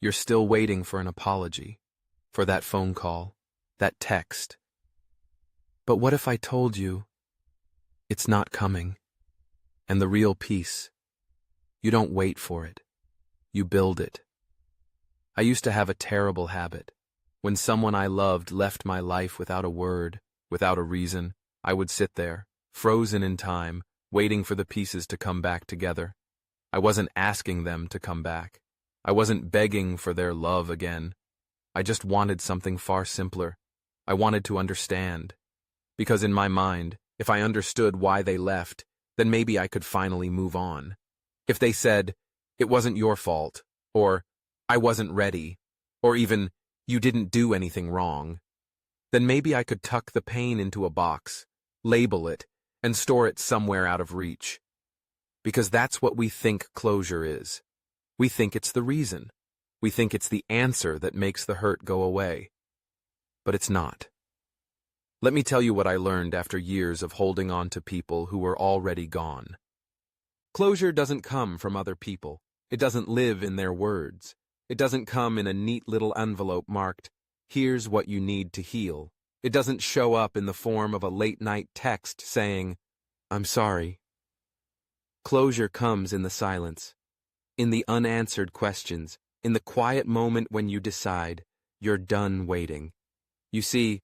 You're still waiting for an apology, for that phone call, that text. But what if I told you it's not coming? And the real peace, you don't wait for it. You build it. I used to have a terrible habit. When someone I loved left my life without a word, without a reason, I would sit there, frozen in time, waiting for the pieces to come back together. I wasn't asking them to come back. I wasn't begging for their love again. I just wanted something far simpler. I wanted to understand. Because in my mind, if I understood why they left, then maybe I could finally move on. If they said, "It wasn't your fault," or "I wasn't ready," or even, "You didn't do anything wrong," then maybe I could tuck the pain into a box, label it, and store it somewhere out of reach. Because that's what we think closure is. We think it's the reason. We think it's the answer that makes the hurt go away. But it's not. Let me tell you what I learned after years of holding on to people who were already gone. Closure doesn't come from other people. It doesn't live in their words. It doesn't come in a neat little envelope marked, "Here's what you need to heal." It doesn't show up in the form of a late-night text saying, "I'm sorry." Closure comes in the silence, in the unanswered questions, in the quiet moment when you decide you're done waiting. You see,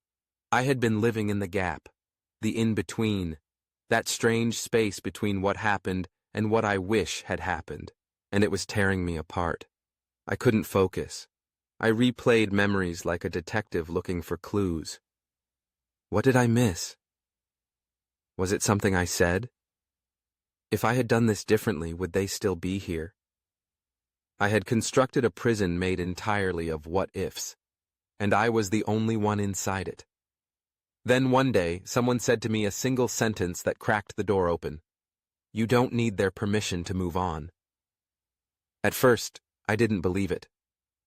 I had been living in the gap, the in-between, that strange space between what happened and what I wish had happened, and it was tearing me apart. I couldn't focus. I replayed memories like a detective looking for clues. What did I miss? Was it something I said? If I had done this differently, would they still be here? I had constructed a prison made entirely of what-ifs, and I was the only one inside it. Then one day, someone said to me a single sentence that cracked the door open. "You don't need their permission to move on." At first, I didn't believe it,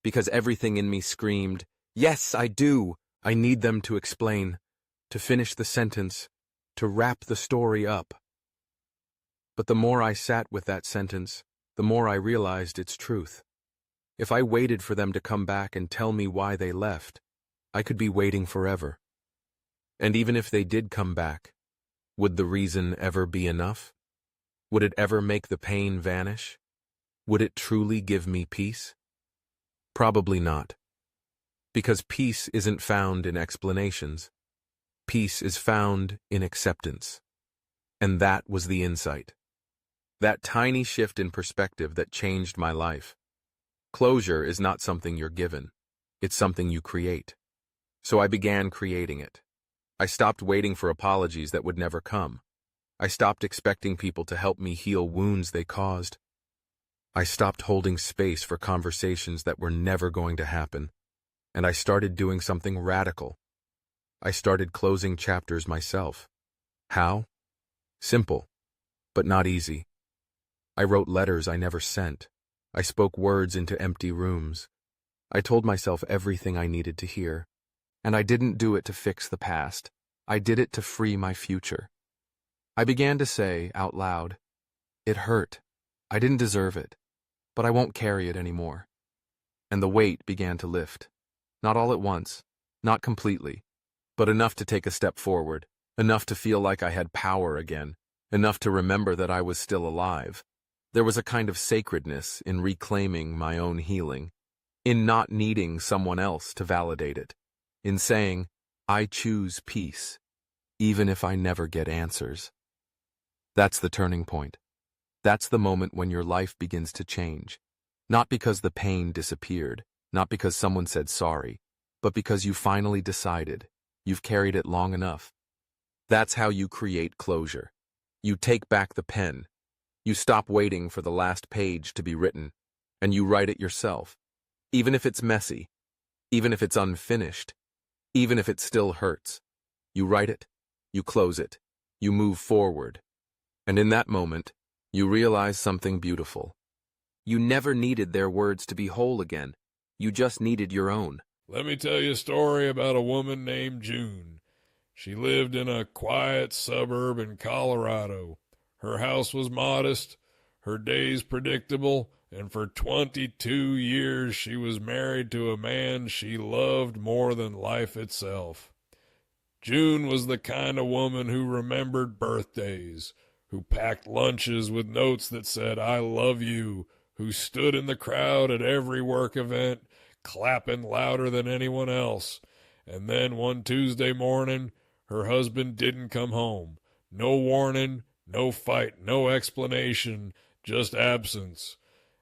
because everything in me screamed, "Yes, I do! I need them to explain, to finish the sentence, to wrap the story up." But the more I sat with that sentence, the more I realized its truth. If I waited for them to come back and tell me why they left, I could be waiting forever. And even if they did come back, would the reason ever be enough? Would it ever make the pain vanish? Would it truly give me peace? Probably not. Because peace isn't found in explanations. Peace is found in acceptance. And that was the insight. That tiny shift in perspective that changed my life. Closure is not something you're given. It's something you create. So I began creating it. I stopped waiting for apologies that would never come. I stopped expecting people to help me heal wounds they caused. I stopped holding space for conversations that were never going to happen. And I started doing something radical. I started closing chapters myself. How? Simple, but not easy. I wrote letters I never sent. I spoke words into empty rooms. I told myself everything I needed to hear. And I didn't do it to fix the past. I did it to free my future. I began to say, out loud, "It hurt. I didn't deserve it. But I won't carry it anymore." And the weight began to lift. Not all at once, not completely, but enough to take a step forward, enough to feel like I had power again, enough to remember that I was still alive. There was a kind of sacredness in reclaiming my own healing, in not needing someone else to validate it, in saying, "I choose peace, even if I never get answers." That's the turning point. That's the moment when your life begins to change. Not because the pain disappeared, not because someone said sorry, but because you finally decided you've carried it long enough. That's how you create closure. You take back the pen. You stop waiting for the last page to be written, and you write it yourself. Even if it's messy, even if it's unfinished, even if it still hurts. You write it, you close it, you move forward. And in that moment, you realize something beautiful. You never needed their words to be whole again. You just needed your own. Let me tell you a story about a woman named June. She lived in a quiet suburb in Colorado. Her house was modest, her days predictable, and for 22 years she was married to a man she loved more than life itself. June was the kind of woman who remembered birthdays, who packed lunches with notes that said, "I love you," who stood in the crowd at every work event, clapping louder than anyone else. And then one Tuesday morning, her husband didn't come home. No warning, no fight, no explanation, just absence.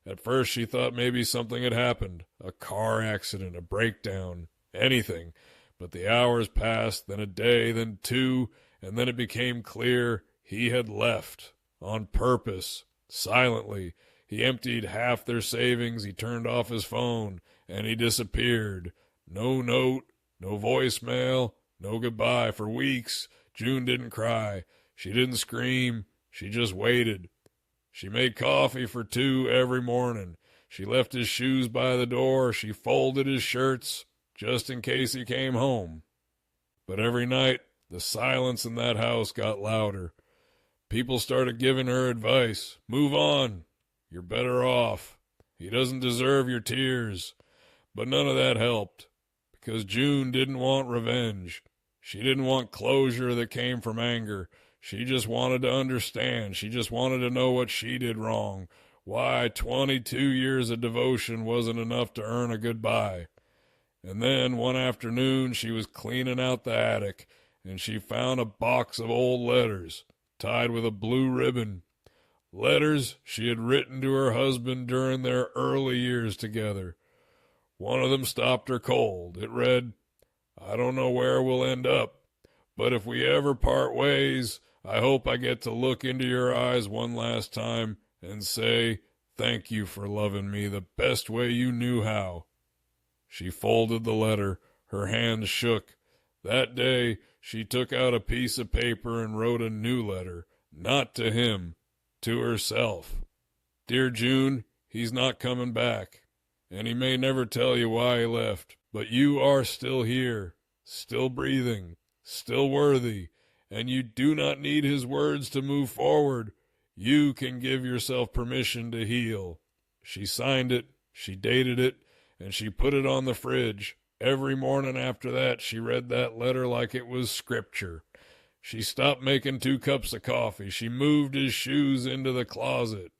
At first she thought maybe something had happened, a car accident, a breakdown, anything. But the hours passed, then a day, then two, and then it became clear he had left, on purpose, silently. He emptied half their savings, he turned off his phone, and he disappeared. No note, no voicemail, no goodbye. For weeks, June didn't cry. She didn't scream. She just waited. She made coffee for two every morning. She left his shoes by the door. She folded his shirts just in case he came home. But every night, the silence in that house got louder. People started giving her advice. Move on. You're better off. He doesn't deserve your tears. But none of that helped, because June didn't want revenge. She didn't want closure that came from anger. She just wanted to understand. She just wanted to know what she did wrong. Why 22 years of devotion wasn't enough to earn a goodbye. And then one afternoon she was cleaning out the attic, and she found a box of old letters tied with a blue ribbon. Letters she had written to her husband during their early years together. One of them stopped her cold. It read, "I don't know where we'll end up, but if we ever part ways, I hope I get to look into your eyes one last time and say, thank you for loving me the best way you knew how." She folded the letter. Her hands shook. That day, she took out a piece of paper and wrote a new letter, not to him, to herself. "Dear June, he's not coming back, and he may never tell you why he left, but you are still here, still breathing, still worthy, and you do not need his words to move forward. You can give yourself permission to heal." She signed it, she dated it, and she put it on the fridge. Every morning after that, she read that letter like it was scripture. She stopped making 2 cups of coffee. She moved his shoes into the closet.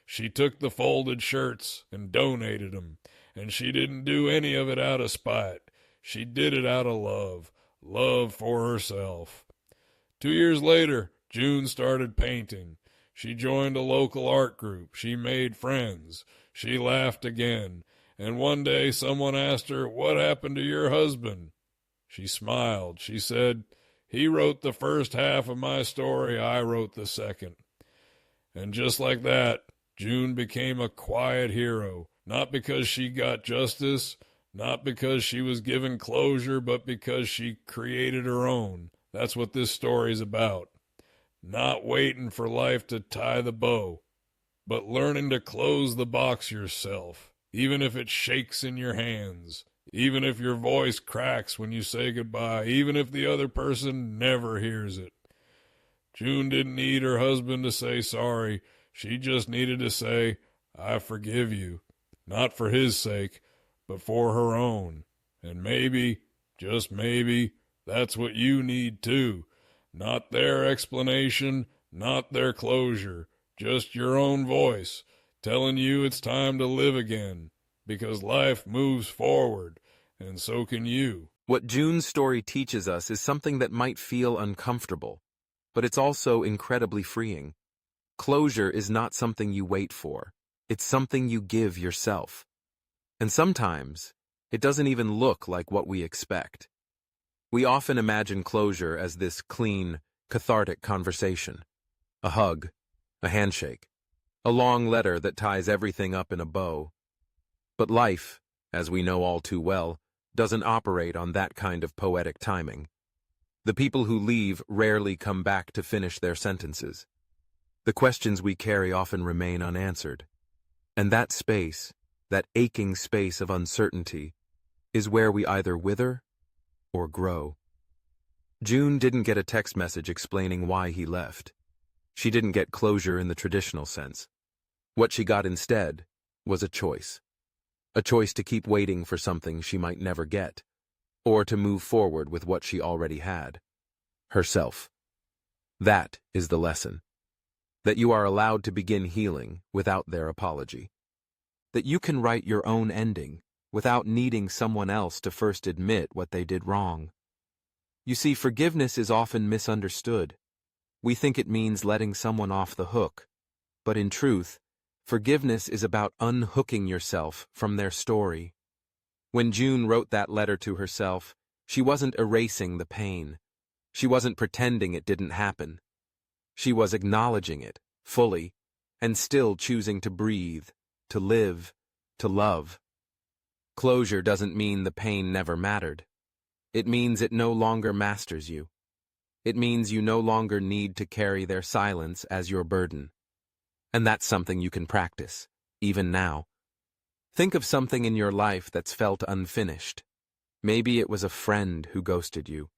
She took the folded shirts and donated them. And she didn't do any of it out of spite. She did it out of love. Love for herself. 2 years later, June started painting. She joined a local art group. She made friends. She laughed again. And one day someone asked her, "What happened to your husband?" She smiled. She said, "He wrote the first half of my story. I wrote the second." And just like that, June became a quiet hero. Not because she got justice, not because she was given closure, but because she created her own. That's what this story's about. Not waiting for life to tie the bow, but learning to close the box yourself, even if it shakes in your hands, even if your voice cracks when you say goodbye, even if the other person never hears it. June didn't need her husband to say sorry. She just needed to say, "I forgive you." Not for his sake, but for her own. And maybe, just maybe, that's what you need too. Not their explanation, not their closure, just your own voice, telling you it's time to live again, because life moves forward, and so can you. What June's story teaches us is something that might feel uncomfortable, but it's also incredibly freeing. Closure is not something you wait for. It's something you give yourself. And sometimes, it doesn't even look like what we expect. We often imagine closure as this clean, cathartic conversation. A hug, a handshake, a long letter that ties everything up in a bow. But life, as we know all too well, doesn't operate on that kind of poetic timing. The people who leave rarely come back to finish their sentences. The questions we carry often remain unanswered. And that space, that aching space of uncertainty, is where we either wither or grow. June didn't get a text message explaining why he left. She didn't get closure in the traditional sense. What she got instead was a choice. A choice to keep waiting for something she might never get, or to move forward with what she already had. Herself. That is the lesson. That you are allowed to begin healing without their apology. That you can write your own ending without needing someone else to first admit what they did wrong. You see, forgiveness is often misunderstood. We think it means letting someone off the hook, but in truth, forgiveness is about unhooking yourself from their story. When June wrote that letter to herself, she wasn't erasing the pain. She wasn't pretending it didn't happen. She was acknowledging it, fully, and still choosing to breathe, to live, to love. Closure doesn't mean the pain never mattered. It means it no longer masters you. It means you no longer need to carry their silence as your burden. And that's something you can practice, even now. Think of something in your life that's felt unfinished. Maybe it was a friend who ghosted you,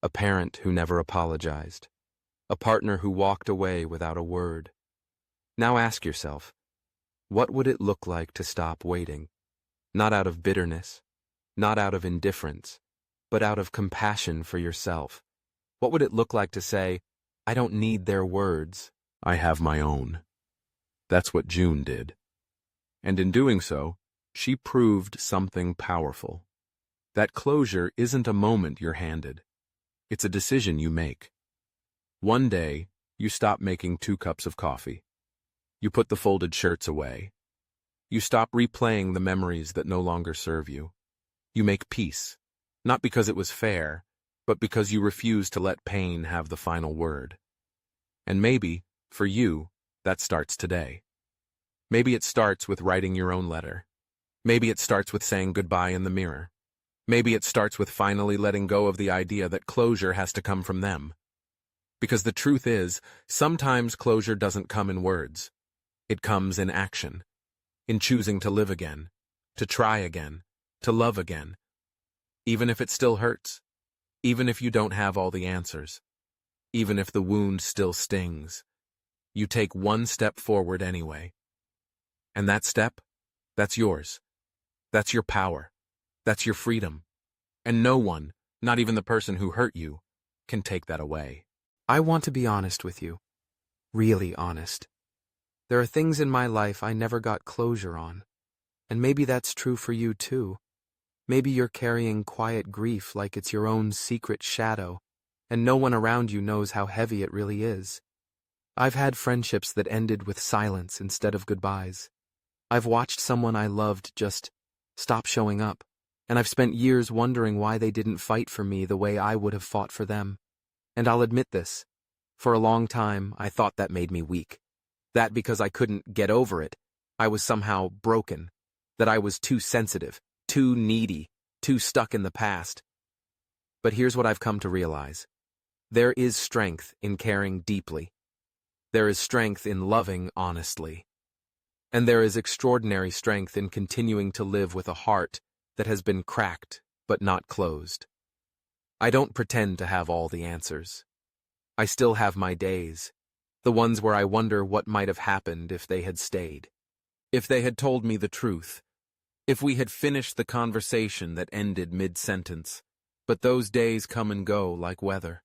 a parent who never apologized, a partner who walked away without a word. Now ask yourself, what would it look like to stop waiting? Not out of bitterness, not out of indifference, but out of compassion for yourself. What would it look like to say, I don't need their words, I have my own? That's what June did. And in doing so, she proved something powerful. That closure isn't a moment you're handed. It's a decision you make. One day, you stop making 2 cups of coffee. You put the folded shirts away. You stop replaying the memories that no longer serve you. You make peace, not because it was fair, but because you refuse to let pain have the final word. And maybe, for you, that starts today. Maybe it starts with writing your own letter. Maybe it starts with saying goodbye in the mirror. Maybe it starts with finally letting go of the idea that closure has to come from them. Because the truth is, sometimes closure doesn't come in words. It comes in action. In choosing to live again, to try again, to love again. Even if it still hurts. Even if you don't have all the answers. Even if the wound still stings. You take one step forward anyway. And that step, that's yours. That's your power. That's your freedom. And no one, not even the person who hurt you, can take that away. I want to be honest with you. Really honest. There are things in my life I never got closure on. And maybe that's true for you too. Maybe you're carrying quiet grief like it's your own secret shadow, and no one around you knows how heavy it really is. I've had friendships that ended with silence instead of goodbyes. I've watched someone I loved just stop showing up, and I've spent years wondering why they didn't fight for me the way I would have fought for them. And I'll admit this, for a long time I thought that made me weak. That because I couldn't get over it, I was somehow broken, that I was too sensitive, too needy, too stuck in the past. But here's what I've come to realize. There is strength in caring deeply. There is strength in loving honestly. And there is extraordinary strength in continuing to live with a heart that has been cracked but not closed. I don't pretend to have all the answers. I still have my days, the ones where I wonder what might have happened if they had stayed. If they had told me the truth. If we had finished the conversation that ended mid-sentence. But those days come and go like weather.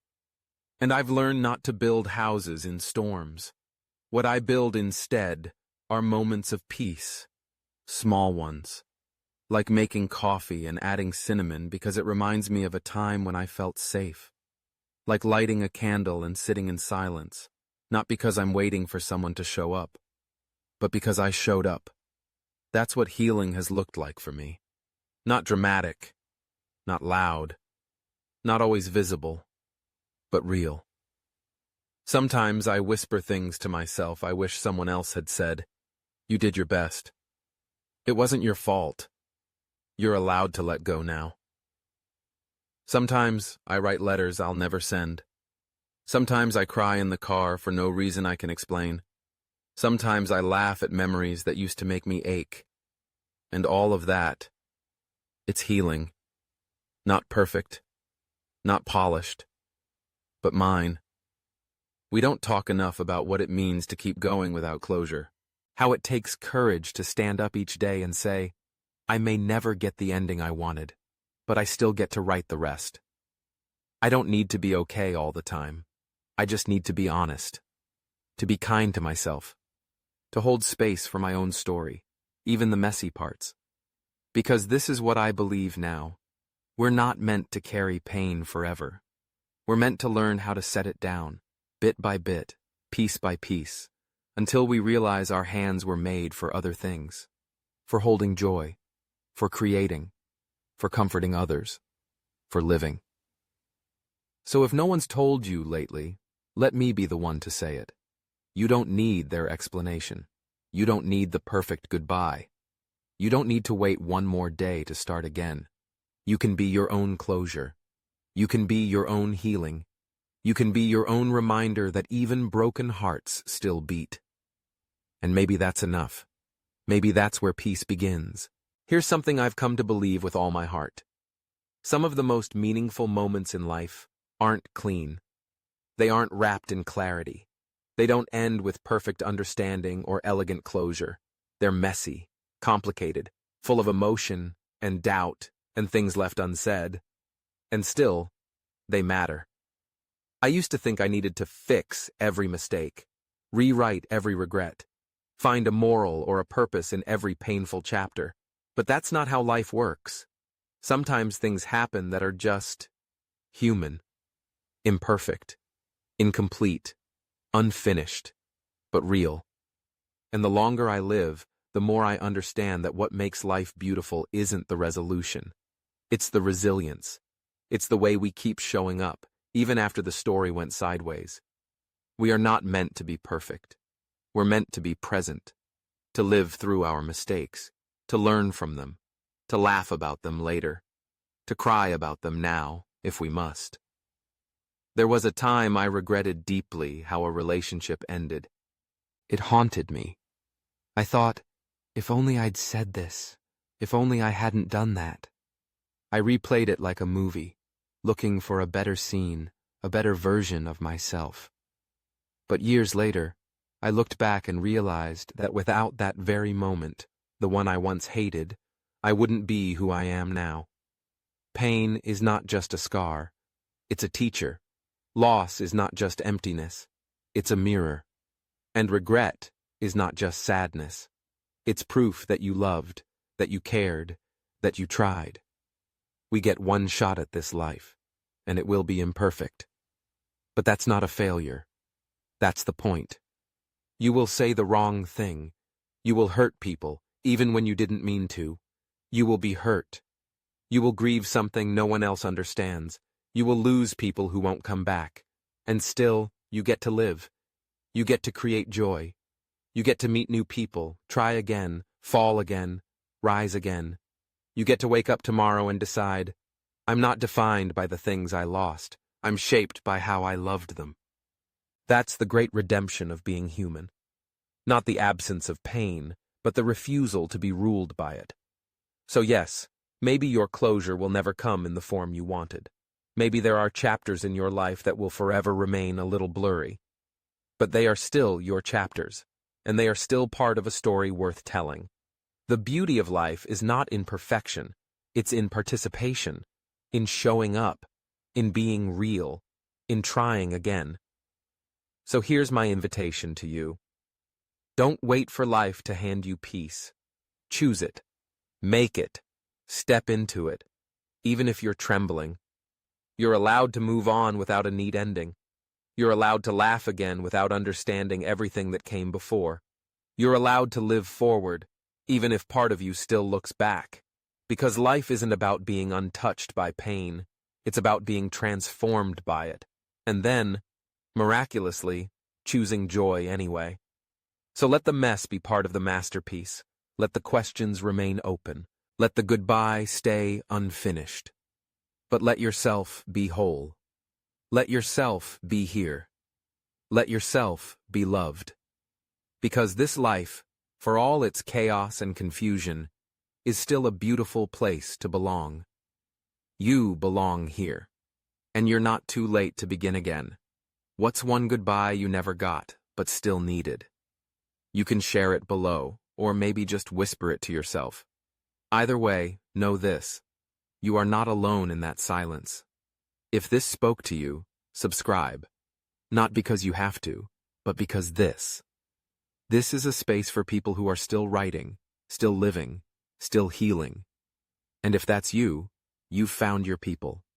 And I've learned not to build houses in storms. What I build instead are moments of peace. Small ones. Like making coffee and adding cinnamon because it reminds me of a time when I felt safe. Like lighting a candle and sitting in silence. Not because I'm waiting for someone to show up, but because I showed up. That's what healing has looked like for me. Not dramatic, not loud, not always visible, but real. Sometimes I whisper things to myself I wish someone else had said. You did your best. It wasn't your fault. You're allowed to let go now. Sometimes I write letters I'll never send. Sometimes I cry in the car for no reason I can explain. Sometimes I laugh at memories that used to make me ache. And all of that, it's healing. Not perfect, not polished, but mine. We don't talk enough about what it means to keep going without closure. How it takes courage to stand up each day and say, I may never get the ending I wanted, but I still get to write the rest. I don't need to be okay all the time. I just need to be honest, to be kind to myself, to hold space for my own story, even the messy parts. Because this is what I believe now. We're not meant to carry pain forever. We're meant to learn how to set it down, bit by bit, piece by piece, until we realize our hands were made for other things, for holding joy, for creating, for comforting others, for living. So if no one's told you lately, let me be the one to say it. You don't need their explanation. You don't need the perfect goodbye. You don't need to wait one more day to start again. You can be your own closure. You can be your own healing. You can be your own reminder that even broken hearts still beat. And maybe that's enough. Maybe that's where peace begins. Here's something I've come to believe with all my heart. Some of the most meaningful moments in life aren't clean. They aren't wrapped in clarity. They don't end with perfect understanding or elegant closure. They're messy, complicated, full of emotion and doubt and things left unsaid. And still, they matter. I used to think I needed to fix every mistake, rewrite every regret, find a moral or a purpose in every painful chapter. But that's not how life works. Sometimes things happen that are just human, imperfect, incomplete, unfinished, but real. And the longer I live, the more I understand that what makes life beautiful isn't the resolution. It's the resilience. It's the way we keep showing up, even after the story went sideways. We are not meant to be perfect. We're meant to be present, to live through our mistakes, to learn from them, to laugh about them later, to cry about them now, if we must. There was a time I regretted deeply how a relationship ended. It haunted me. I thought, if only I'd said this, if only I hadn't done that. I replayed it like a movie, looking for a better scene, a better version of myself. But years later, I looked back and realized that without that very moment, the one I once hated, I wouldn't be who I am now. Pain is not just a scar, it's a teacher. Loss is not just emptiness, it's a mirror. And regret is not just sadness. It's proof that you loved, that you cared, that you tried. We get one shot at this life, and it will be imperfect. But that's not a failure. That's the point. You will say the wrong thing. You will hurt people, even when you didn't mean to. You will be hurt. You will grieve something no one else understands. You will lose people who won't come back. And still, you get to live. You get to create joy. You get to meet new people, try again, fall again, rise again. You get to wake up tomorrow and decide, I'm not defined by the things I lost. I'm shaped by how I loved them. That's the great redemption of being human. Not the absence of pain, but the refusal to be ruled by it. So yes, maybe your closure will never come in the form you wanted. Maybe there are chapters in your life that will forever remain a little blurry. But they are still your chapters, and they are still part of a story worth telling. The beauty of life is not in perfection, it's in participation, in showing up, in being real, in trying again. So here's my invitation to you. Don't wait for life to hand you peace. Choose it. Make it. Step into it. Even if you're trembling. You're allowed to move on without a neat ending. You're allowed to laugh again without understanding everything that came before. You're allowed to live forward, even if part of you still looks back. Because life isn't about being untouched by pain. It's about being transformed by it. And then, miraculously, choosing joy anyway. So let the mess be part of the masterpiece. Let the questions remain open. Let the goodbye stay unfinished. But let yourself be whole. Let yourself be here. Let yourself be loved. Because this life, for all its chaos and confusion, is still a beautiful place to belong. You belong here. And you're not too late to begin again. What's one goodbye you never got, but still needed? You can share it below, or maybe just whisper it to yourself. Either way, know this. You are not alone in that silence. If this spoke to you, subscribe. Not because you have to, but because this. This is a space for people who are still writing, still living, still healing. And if that's you, you've found your people.